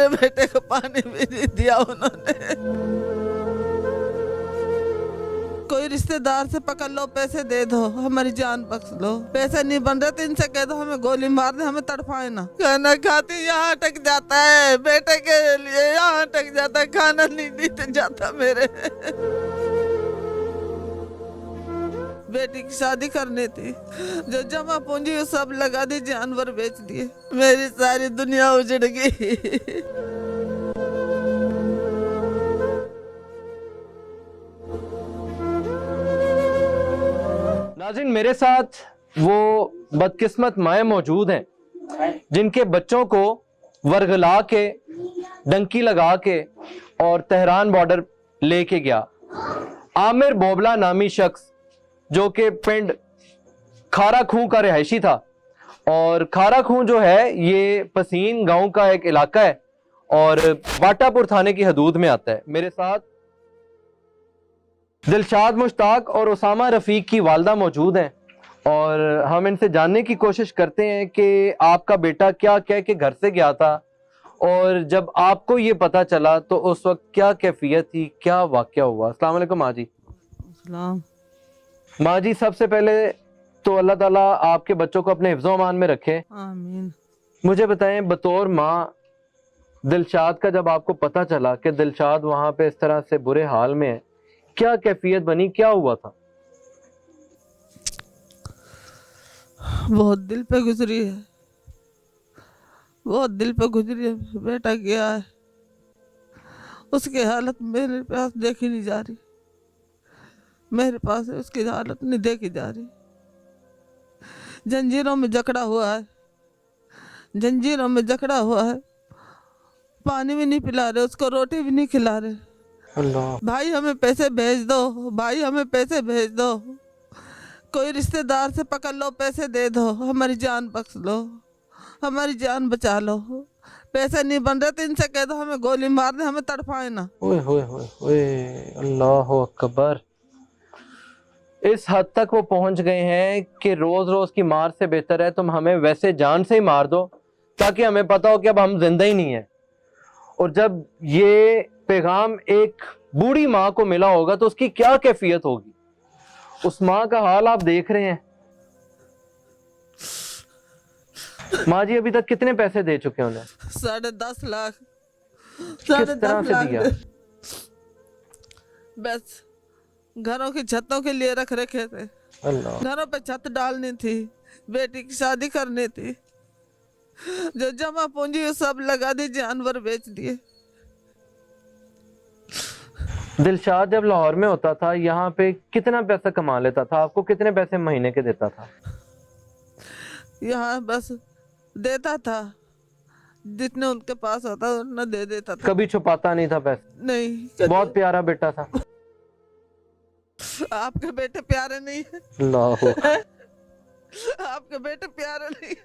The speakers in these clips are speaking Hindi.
मेरे बेटे को पानी भी नहीं दिया उन्होंने। कोई रिश्तेदार से पकड़ लो, पैसे दे दो, हमारी जान बख्श लो। पैसे नहीं बन रहे तो इनसे कह दो हमें गोली मार दे, हमें तड़पाए ना। खाना खाती यहाँ अटक जाता है, बेटे के लिए यहाँ अटक जाता है, खाना नहीं नीचे जाता मेरे। बेटी की शादी करनी थी, जो जमा पूंजी सब लगा दी, जानवर बेच दिए, मेरी सारी दुनिया उजड़ गई। नाज़रीन, मेरे साथ वो बदकिस्मत माएँ मौजूद हैं जिनके बच्चों को वर्गला के, डंकी लगा के और तेहरान बॉर्डर लेके गया आमिर बोबला नामी शख्स, जो कि पिंड खारा खूं का रिहायशी था। और खारा खूं जो है ये पसीन गांव का एक इलाका है और बाटापुर थाने की हदूद में आता है। मेरे साथ दिलशाद मुश्ताक और उसामा रफीक की वालदा मौजूद हैं और हम इनसे जानने की कोशिश करते हैं कि आपका बेटा क्या कह के घर से गया था और जब आपको ये पता चला तो उस वक्त क्या कैफियत थी, क्या वाकया हुआ। अस्सलाम वालेकुम माँ जी। माँ जी, सबसे पहले तो अल्लाह ताला आपके बच्चों को अपने हिफ्ज़ो अमान में रखे, आमीन। मुझे बताएं बतौर माँ, दिलशाद का जब आपको पता चला कि दिलशाद वहाँ पे इस तरह से बुरे हाल में है, क्या कैफियत बनी, क्या हुआ था? बहुत दिल पे गुजरी है, बहुत दिल पे गुजरी है। बेटा गया है, उसकी हालत मेरे पास देखी नहीं जा रही, मेरे पास है, उसकी हालत नहीं देखी जा रही। जंजीरों में जकड़ा हुआ है, जंजीरों में जकड़ा हुआ है, पानी भी नहीं पिला रहे उसको, रोटी भी नहीं खिला रहे। अल्लाह। भाई हमें पैसे भेज दो, भाई हमें पैसे भेज दो, कोई रिश्तेदार से पकड़ लो, पैसे दे दो, हमारी जान बख्श लो, हमारी जान बचा लो। पैसे नहीं बन रहे तो इनसे कह दो हमें गोली मार दे, हमें तड़पाए ना। ओए होए होए होए, अल्लाह अकबर। इस हद तक वो पहुंच गए हैं कि रोज रोज की मार से बेहतर है तुम हमें वैसे जान से ही मार दो ताकि हमें पता हो कि अब हम जिंदा ही नहीं है। और जब ये पैगाम एक बूढ़ी माँ को मिला होगा तो उसकी क्या कैफियत होगी। उस माँ का हाल आप देख रहे हैं। माँ जी अभी तक कितने पैसे दे चुके हैं उन्हें? 10.5 लाख। किस तरह से दिया? बस घरों की छतों के लिए रख रखे थे, अल्लाह। घरों पे छत डालनी थी, बेटी की शादी करनी थी, जो जमा पूंजी वो सब लगा दी, जानवर बेच दिए। दिलशाद जब लाहौर में होता था यहाँ पे कितना पैसा कमा लेता था? आपको कितने पैसे महीने के देता था? यहाँ बस देता था जितने उनके पास होता उतना दे देता था। कभी छुपाता नहीं था पैसे? नहीं। बहुत प्यारा बेटा था। आपके बेटे प्यारे नहीं है? अल्लाह। आपके बेटे प्यारे नहीं है?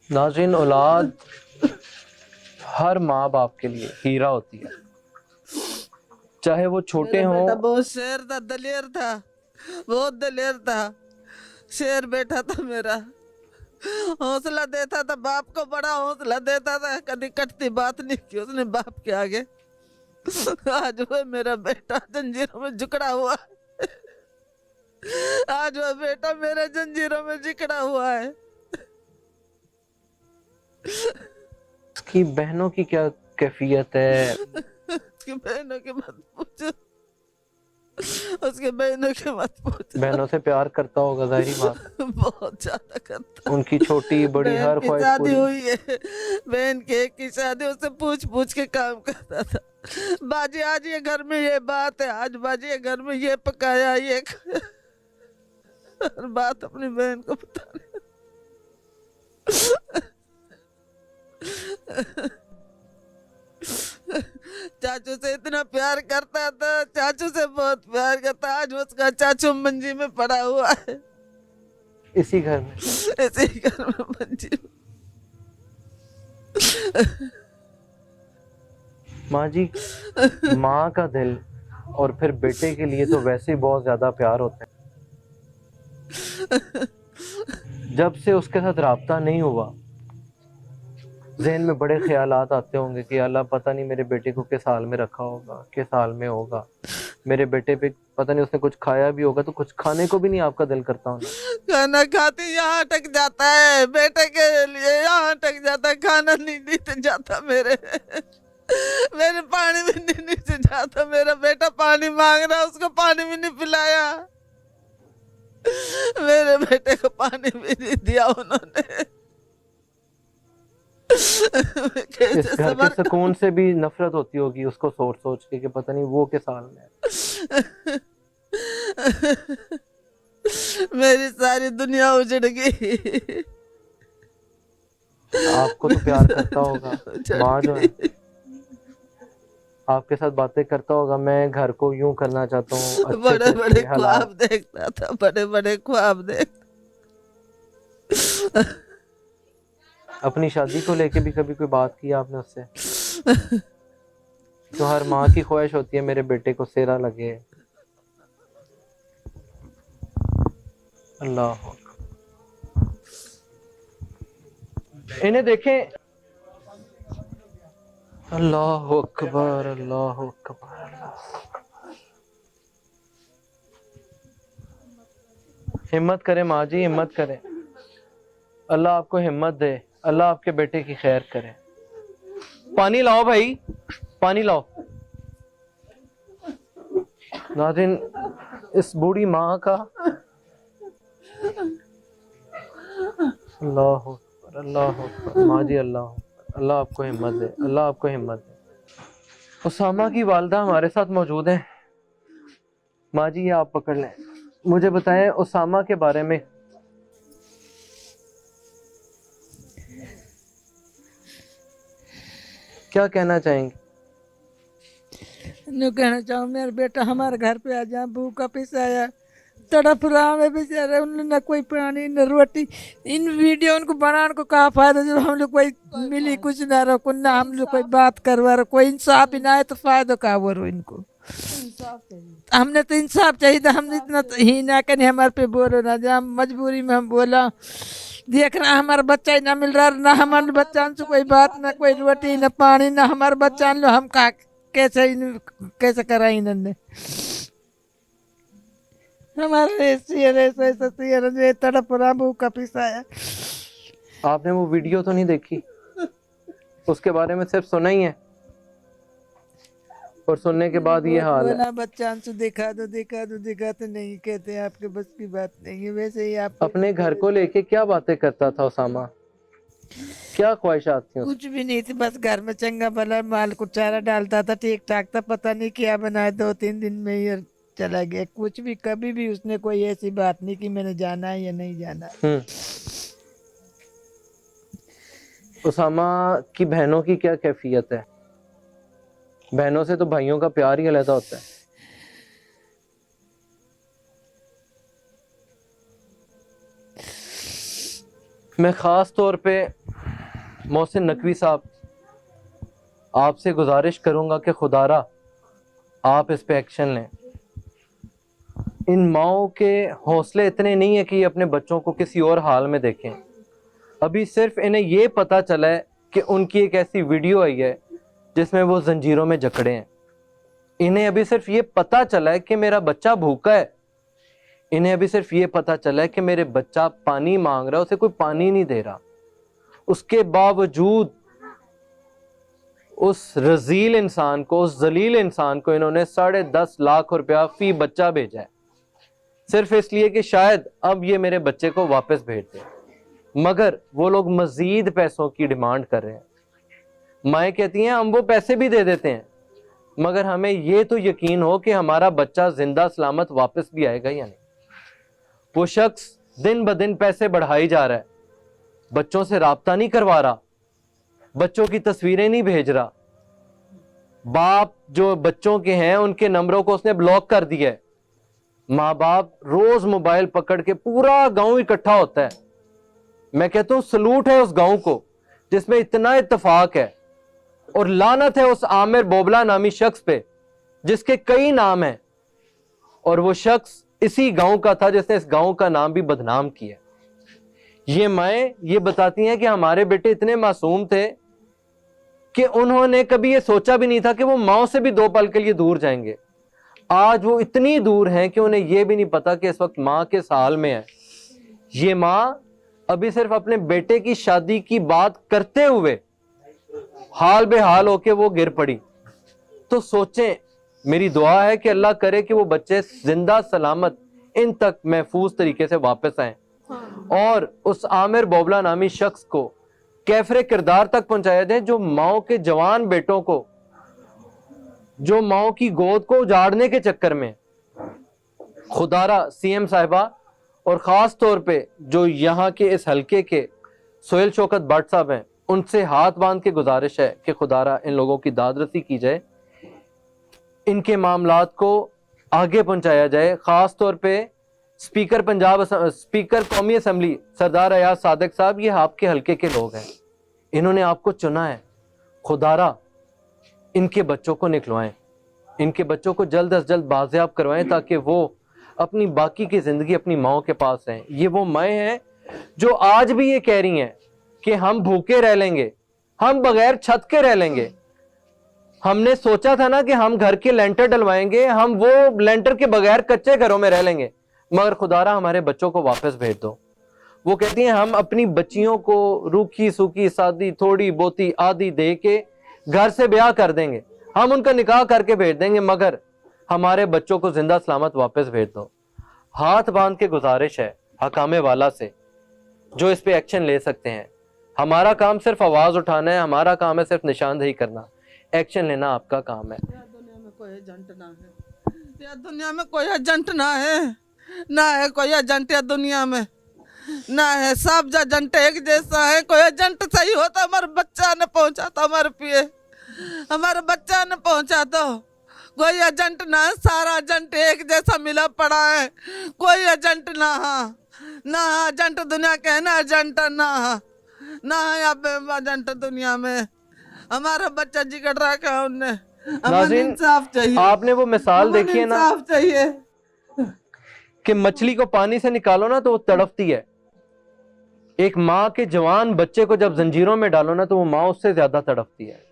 नाज़रीन, औलाद हर माँ बाप के लिए हीरा होती है, चाहे वो छोटे हों। बेटा बहुत शेर था, दलेर था, बहुत दलेर था, शेर बेटा था मेरा। हौसला देता था, बाप को बड़ा हौसला देता था, कभी कटती बात नहीं की उसने बाप के आगे। आज वो मेरा बेटा जंजीरों में जकड़ा हुआ है, आज वो बेटा मेरे जंजीरों में जकड़ा हुआ है। उसकी बहनों की क्या कैफियत है? उसकी बहनों की मत पूछो, उसके बहनों की मत पूछो। बहनों से प्यार करता होगा, जाहिर बात। बहुत ज्यादा करता। उनकी छोटी बड़ी हर बहन की ख्वाहिश शादी पूरी। हुई है, बहन की एक की शादी, उससे पूछ पूछ के काम करता था। बाजी आज ये घर में ये बात है, आज बाजी ये घर में ये पकाया, ये हर बात अपनी बहन को बताने। चाचू से इतना प्यार करता था, चाचू से बहुत प्यार करता। आज उसका चाचू मंजी में पड़ा हुआ है, इसी घर में, इसी घर में मंजी में। माँ जी, माँ का दिल और फिर बेटे के लिए तो वैसे ही बहुत ज्यादा प्यार होता है। जब से उसके साथ राब्ता नहीं हुआ, ज़हन में बड़े ख्यालात आते होंगे कि अल्लाह पता नहीं मेरे बेटे को किस हाल में रखा होगा, किस हाल में होगा, मेरे बेटे पे पता नहीं उसने कुछ खाया भी होगा तो कुछ खाने को भी नहीं आपका दिल करता होगा। खाना खाती यहाँ अटक जाता है, बेटे के लिए यहाँ अटक जाता है, खाना नहीं नीचे जाता मेरे पानी भी नहीं नीचे जाता। मेरा बेटा पानी मांग रहा, उसको पानी भी नहीं पिलाया, मेरे बेटे को पानी भी नहीं दिया उन्होंने। इस घर के सुकून से भी नफरत होती होगी उसको सोच सोच के कि पता नहीं वो किस हाल में है। मेरी सारी दुनिया उजड़ गई। आपको तो प्यार करता होगा, माँ जो है आपके साथ बातें करता होगा, मैं घर को यूं करना चाहता हूँ, बड़े बड़े ख्वाब देखता था, बड़े बड़े ख्वाब देखता। अपनी शादी को लेके भी कभी कोई बात की आपने उससे? तो हर माँ की ख्वाहिश होती है मेरे बेटे को सेरा लगे। अल्लाह, इन्हें देखें। अल्लाह अकबर, अल्लाह अकबर। हिम्मत करें माँ जी, हिम्मत करें। अल्लाह आपको हिम्मत दे, अल्लाह आपके बेटे की खैर करे। पानी लाओ भाई, पानी लाओ। नाज़रीन, इस बूढ़ी माँ का अल्लाह अकबर, अल्लाह अकबर। माँ जी अल्लाह आपको हिम्मत दे, अल्लाह आपको हिम्मत दे। उसामा की वालदा हमारे साथ मौजूद है। माँ जी ये आप पकड़ लें, मुझे बताएं उसामा के बारे में। क्या कहना चाहेंगे? नो कहना चाहूँ मेरा बेटा हमारे घर पे आ जाए, भूखा पिसाया तड़प रहा है बेचारे, उन्होंने न कोई पानी न रोटी। इन वीडियो उनको बनाने को कहा फायदा जब हम लोग कोई मिली कुछ ना रहो, ना हम लोग कोई बात करवा रहे, कोई इंसाफ ही ना है तो फायदा का वो रो इनको। हमने तो इंसाफ चाहिए था, हमने इतना ही ना करें हमारे पे बोलो ना, जहाँ मजबूरी में हम बोला देख रहा हमारा बच्चा ही ना मिल रहा, ना हमारे बच्चा से कोई बात, ना कोई रोटी ना पानी, ना हमारे बच्चा लो हम का कैसे करा इन्होंने हमारा ऐसे तड़प रहा भूखा पिसाया। आपने वो वीडियो तो नहीं देखी? उसके बारे में सिर्फ सुना ही है और सुनने के बाद ये हाल है। बच्चा से दिखा दो नहीं कहते आपके बस की बात नहीं है। वैसे ही आप अपने घर को लेके क्या बातें करता था उसामा? क्या ख्वाहिशात थी? कुछ भी नहीं थी, बस घर में चंगा भला माल को चारा डालता था, ठीक ठाक था, पता नहीं क्या बनाया 2-3 दिन में ही चला गया। कुछ भी कभी भी उसने कोई ऐसी बात नहीं कि मैंने जाना है या नहीं जाना है। उसामा की बहनों की क्या कैफियत है? बहनों से तो भाइयों का प्यार ही अलग होता है। मैं खास तौर पे मोहसिन नकवी साहब आपसे गुजारिश करूंगा कि खुदारा आप इस पे एक्शन लें। इन माओं के हौसले इतने नहीं है कि ये अपने बच्चों को किसी और हाल में देखें। अभी सिर्फ इन्हें ये पता चला है कि उनकी एक ऐसी वीडियो आई है जिसमें वो जंजीरों में जकड़े हैं। इन्हें अभी सिर्फ ये पता चला है कि मेरा बच्चा भूखा है। इन्हें अभी सिर्फ ये पता चला है कि मेरे बच्चा पानी मांग रहा है, उसे कोई पानी नहीं दे रहा। उसके बावजूद उस रजील इंसान को, उस जलील इंसान को इन्होंने 10.5 लाख रुपया फी बच्चा भेजा है, सिर्फ इसलिए कि शायद अब ये मेरे बच्चे को वापस भेज दे। मगर वो लोग मजीद पैसों की डिमांड कर रहे हैं। माएँ कहती हैं हम वो पैसे भी दे देते हैं, मगर हमें ये तो यकीन हो कि हमारा बच्चा जिंदा सलामत वापस भी आएगा या नहीं। वो शख्स दिन ब दिन पैसे बढ़ाई जा रहा है, बच्चों से राब्ता नहीं करवा रहा, बच्चों की तस्वीरें नहीं भेज रहा। बाप जो बच्चों के हैं उनके नंबरों को उसने ब्लॉक कर दिया है। माँ बाप रोज मोबाइल पकड़ के, पूरा गांव इकट्ठा होता है। मैं कहता हूं सलूट है उस गांव को जिसमें इतना इत्तेफाक है, और लानत है उस आमिर बोबला नामी शख्स पे जिसके कई नाम हैं, और वो शख्स इसी गांव का था जिसने इस गांव का नाम भी बदनाम किया। ये माएँ ये बताती हैं कि हमारे बेटे इतने मासूम थे कि उन्होंने कभी ये सोचा भी नहीं था कि वो माँ से भी 2 पल के लिए दूर जाएंगे। आज वो इतनी दूर हैं कि उन्हें ये भी नहीं पता कि इस वक्त माँ के साल में है। ये माँ अभी सिर्फ अपने बेटे की शादी की बात करते हुए हाल बेहाल होके वो गिर पड़ी। तो सोचें, मेरी दुआ है कि अल्लाह करे कि वो बच्चे जिंदा सलामत इन तक महफूज तरीके से वापस आए और उस आमिर बोबला नामी शख्स को कैफरे किरदार तक पहुंचाया जाए, जो माओ के जवान बेटों को, जो माओ की गोद को उजाड़ने के चक्कर में। खुदारा सीएम साहिबा और खास तौर पे जो यहाँ के इस हलके के सोहेल शौकत भट्ट साहब हैं, उनसे हाथ बांध के गुजारिश है कि खुदारा इन लोगों की दादरसी की जाए, इनके मामलात को आगे पहुंचाया जाए। खास तौर पे स्पीकर कौमी असम्बली सरदार अयाज सादिक साहब, ये आपके हलके के लोग हैं, इन्होंने आपको चुना है। खुदारा इनके बच्चों को निकलवाएं, इनके बच्चों को जल्द अज जल्द बाजियाब करवाएं ताकि वो अपनी बाकी की जिंदगी अपनी माओ के पास रहें। ये वो माएँ हैं जो आज भी ये कह रही हैं कि हम भूखे रह लेंगे, हम बगैर छत के रह लेंगे। हमने सोचा था ना कि हम घर के लेंटर डलवाएंगे, हम वो लेंटर के बगैर कच्चे घरों में रह लेंगे, मगर खुदारा हमारे बच्चों को वापस भेज दो। वो कहती हैं हम अपनी बच्चियों को रूखी सूखी शादी थोड़ी बोती आदि दे के घर से ब्याह कर देंगे, हम उनका निकाह करके भेज देंगे, मगर हमारे बच्चों को जिंदा सलामत वापस भेज दो। हाथ बांध के गुजारिश है हकामे वाला से जो इस पे एक्शन ले सकते हैं। हमारा काम सिर्फ आवाज उठाना है, हमारा काम है सिर्फ निशानदेही करना, एक्शन लेना आपका काम है। दुनिया में कोई एजेंट ना है, या दुनिया में कोई एजेंट ना है कोई एजेंट या दुनिया में ना है, सब एजेंट एक जैसा है। कोई एजेंट सही होता हमारे बच्चा ने पहुंचा तो हमारे पिए, हमारे बच्चा ने पहुंचा तो। कोई एजेंट ना है, सारा एजेंट एक जैसा मिला पड़ा है, कोई एजेंट ना एजेंट दुनिया के है ना एजेंट ना है अब एजेंट दुनिया में। हमारा बच्चा जिगड़ रखा है उनने, हमें इंसाफ चाहिए। आपने वो मिसाल देखी है ना, इंसाफ चाहिए कि मछली को पानी से निकालो ना तो वो तड़पती है, एक माँ के जवान बच्चे को जब जंजीरों में डालो ना तो वो माँ उससे ज्यादा तड़पती है।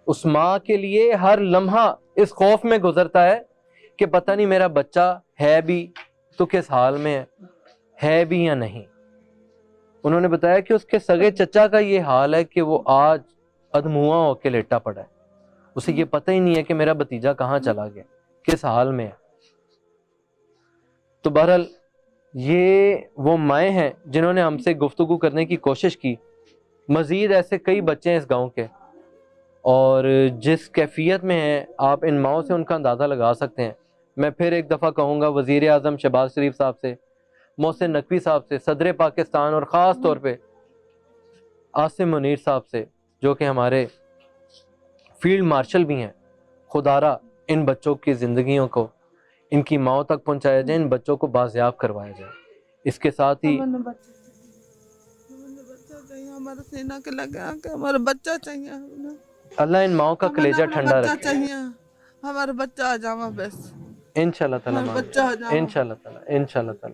उस माँ के लिए हर लम्हा इस खौफ में गुजरता है कि पता नहीं मेरा बच्चा है भी तो किस हाल में है भी या नहीं। उन्होंने बताया कि उसके सगे चचा का ये हाल है कि वो आज अधमुआ होके लेटा पड़ा है, उसे ये पता ही नहीं है कि मेरा भतीजा कहाँ चला गया, किस हाल में है। तो बहरहाल ये वो माएँ हैं जिन्होंने हमसे गुफ्तगू करने की कोशिश की। मजीद ऐसे कई बच्चे हैं इस गांव के, और जिस कैफियत में हैं आप इन माओं से उनका अंदाज़ा लगा सकते हैं। मैं फिर एक दफ़ा कहूँगा, वज़ीर आज़म शहबाज शरीफ साहब से, मोहसिन नकवी साहब से, सदर पाकिस्तान और ख़ास तौर पे आसिम मुनीर साहब से जो कि हमारे फील्ड मार्शल भी हैं, खुदारा इन बच्चों की ज़िंदगियों को इनकी माओं तक पहुँचाया जाए, इन बच्चों को बाजियाब करवाया जाए। इसके साथ ही बच्चा चाहिए, हमारे सीना के लगा के हमारा बच्चा चाहिए। अल्लाह इन माओं का कलेजा ठंडा बच्चा रखे। चाहिए, हमारा बच्चा आ जावा बस, इंशाल्लाह ताला, बच्चा आ जावा। इंशाल्लाह ताला।